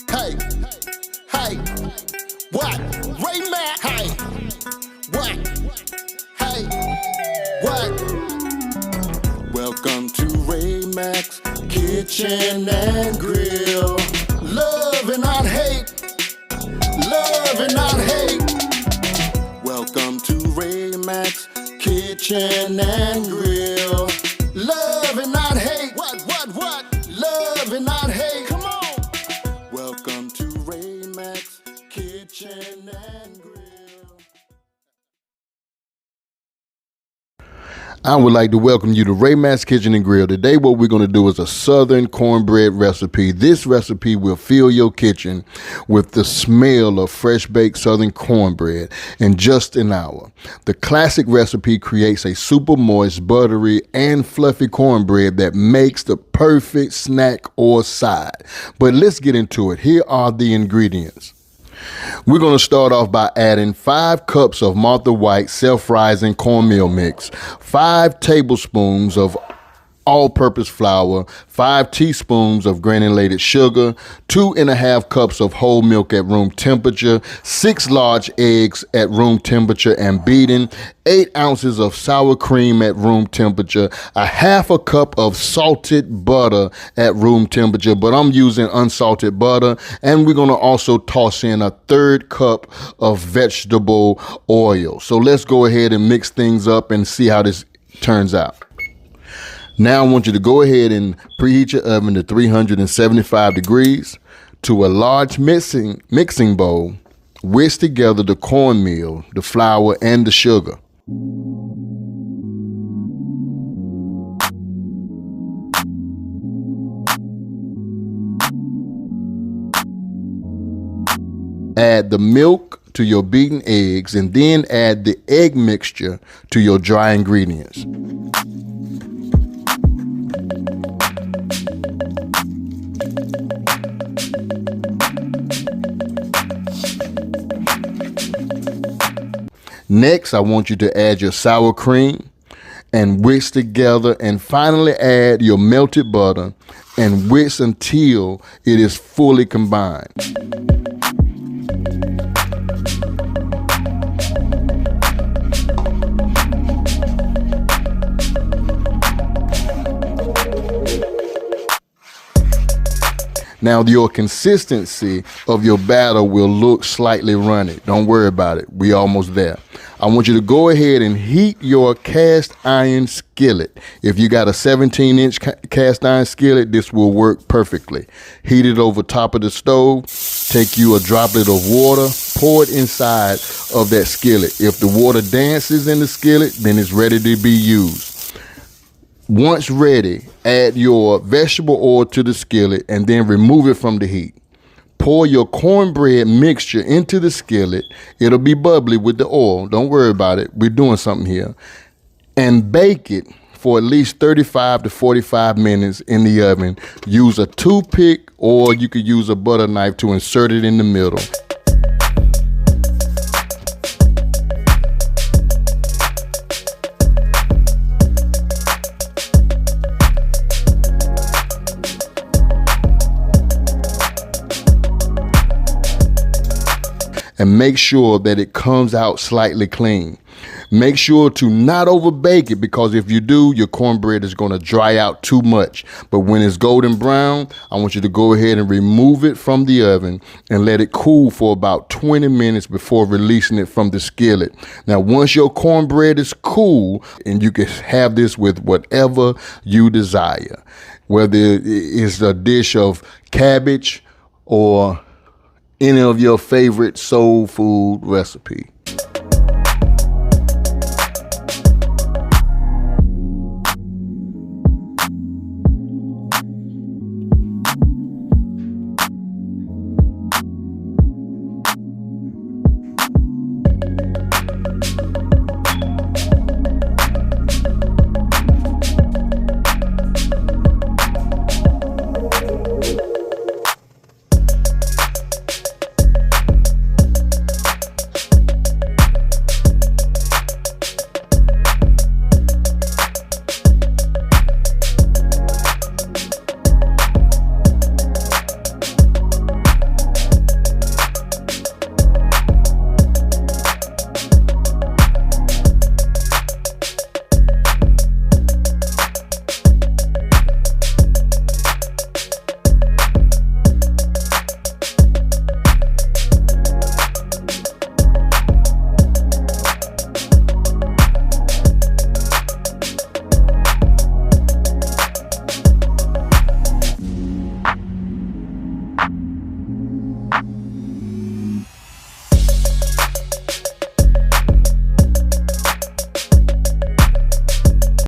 Hey, hey, what? Ray Mack, hey, what? Hey, what? Welcome to Ray Mack's Kitchen and Grill. Love and not hate. Love and not hate. Welcome to Ray Mack's Kitchen and Grill. Love and not hate. What? Love and not hate. Come on. Welcome to Ray Mack's Kitchen and Grill. I would like to welcome you to Ray Mack's Kitchen and Grill. Today what we're going to do is a southern cornbread recipe. This recipe will fill your kitchen with the smell of fresh baked southern cornbread in just an hour. The classic recipe creates a super moist, buttery, and fluffy cornbread that makes the perfect snack or side. But let's get into it. Here are the ingredients. We're going to start off by adding 5 cups of Martha White self-rising cornmeal mix, 5 tablespoons of all-purpose flour, 5 teaspoons of granulated sugar, 2.5 cups of whole milk at room temperature, 6 large eggs at room temperature and beaten, 8 ounces of sour cream at room temperature, 1/2 cup of salted butter at room temperature, but I'm using unsalted butter, and we're going to also toss in 1/3 cup of vegetable oil. So let's go ahead and mix things up and see how this turns out. Now I want you to go ahead and preheat your oven to 375 degrees. To a large mixing bowl, whisk together the cornmeal, the flour, and the sugar. Add the milk to your beaten eggs, and then add the egg mixture to your dry ingredients. Next, I want you to add your sour cream and whisk together, and finally add your melted butter and whisk until it is fully combined. Now your consistency of your batter will look slightly runny. Don't worry about it. We almost there. I want you to go ahead and heat your cast iron skillet. If you got a 17-inch cast iron skillet, this will work perfectly. Heat it over top of the stove. Take you a droplet of water, pour it inside of that skillet. If the water dances in the skillet, then it's ready to be used. Once ready, add your vegetable oil to the skillet and then remove it from the heat. Pour your cornbread mixture into the skillet. It'll be bubbly with the oil. Don't worry about it. We're doing something here. And bake it for at least 35 to 45 minutes in the oven. Use a toothpick, or you could use a butter knife to insert it in the middle. And make sure that it comes out slightly clean. Make sure to not overbake it, because if you do, your cornbread is going to dry out too much. But when it's golden brown, I want you to go ahead and remove it from the oven and let it cool for about 20 minutes before releasing it from the skillet. Now, once your cornbread is cool, and you can have this with whatever you desire, whether it's a dish of cabbage or any of your favorite soul food recipe.